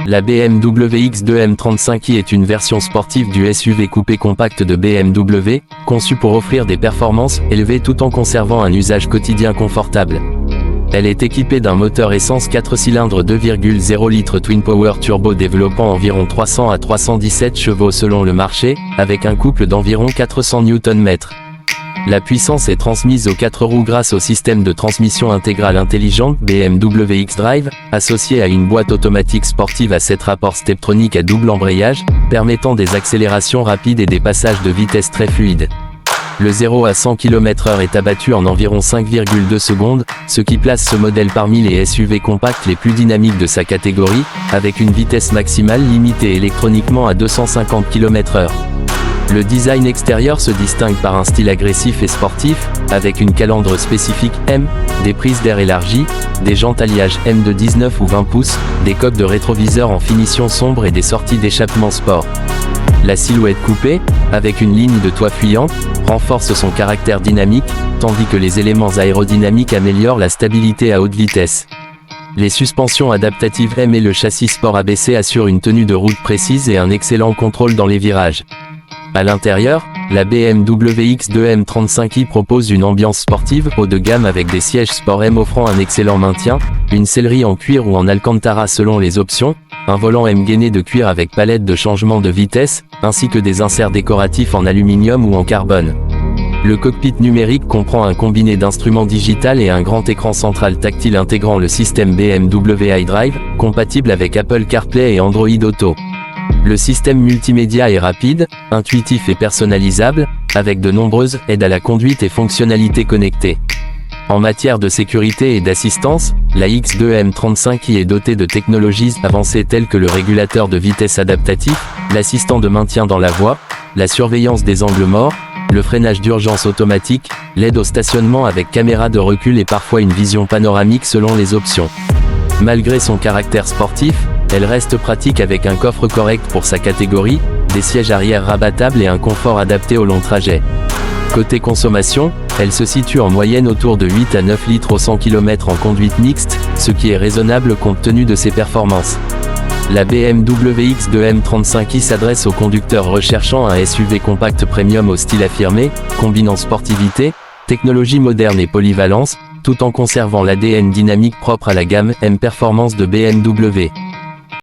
La BMW X2 M35i est une version sportive du SUV coupé compact de BMW, conçue pour offrir des performances élevées tout en conservant un usage quotidien confortable. Elle est équipée d'un moteur essence 4 cylindres 2,0 litres Twin Power Turbo développant environ 300 à 317 chevaux selon le marché, avec un couple d'environ 400 Nm. La puissance est transmise aux 4 roues grâce au système de transmission intégrale intelligente BMW X-Drive, associé à une boîte automatique sportive à 7 rapports Steptronic à double embrayage, permettant des accélérations rapides et des passages de vitesse très fluides. Le 0 à 100 km/h est abattu en environ 5,2 secondes, ce qui place ce modèle parmi les SUV compacts les plus dynamiques de sa catégorie, avec une vitesse maximale limitée électroniquement à 250 km/h. Le design extérieur se distingue par un style agressif et sportif, avec une calandre spécifique M, des prises d'air élargies, des jantes alliage M de 19 ou 20 pouces, des coques de rétroviseur en finition sombre et des sorties d'échappement sport. La silhouette coupée, avec une ligne de toit fuyante, renforce son caractère dynamique, tandis que les éléments aérodynamiques améliorent la stabilité à haute vitesse. Les suspensions adaptatives M et le châssis sport abaissé assurent une tenue de route précise et un excellent contrôle dans les virages. À l'intérieur, la BMW X2 M35i propose une ambiance sportive haut de gamme avec des sièges sport M offrant un excellent maintien, une sellerie en cuir ou en alcantara selon les options, un volant M gainé de cuir avec palette de changement de vitesse, ainsi que des inserts décoratifs en aluminium ou en carbone. Le cockpit numérique comprend un combiné d'instruments digital et un grand écran central tactile intégrant le système BMW iDrive, compatible avec Apple CarPlay et Android Auto. Le système multimédia est rapide, intuitif et personnalisable, avec de nombreuses aides à la conduite et fonctionnalités connectées. En matière de sécurité et d'assistance, la X2 M35i est dotée de technologies avancées telles que le régulateur de vitesse adaptatif, l'assistant de maintien dans la voie, la surveillance des angles morts, le freinage d'urgence automatique, l'aide au stationnement avec caméra de recul et parfois une vision panoramique selon les options. Malgré son caractère sportif, elle reste pratique avec un coffre correct pour sa catégorie, des sièges arrière rabattables et un confort adapté au long trajet. Côté consommation, elle se situe en moyenne autour de 8 à 9 litres au 100 km en conduite mixte, ce qui est raisonnable compte tenu de ses performances. La BMW X2 M35i s'adresse aux conducteurs recherchant un SUV compact premium au style affirmé, combinant sportivité, technologie moderne et polyvalence, tout en conservant l'ADN dynamique propre à la gamme M Performance de BMW.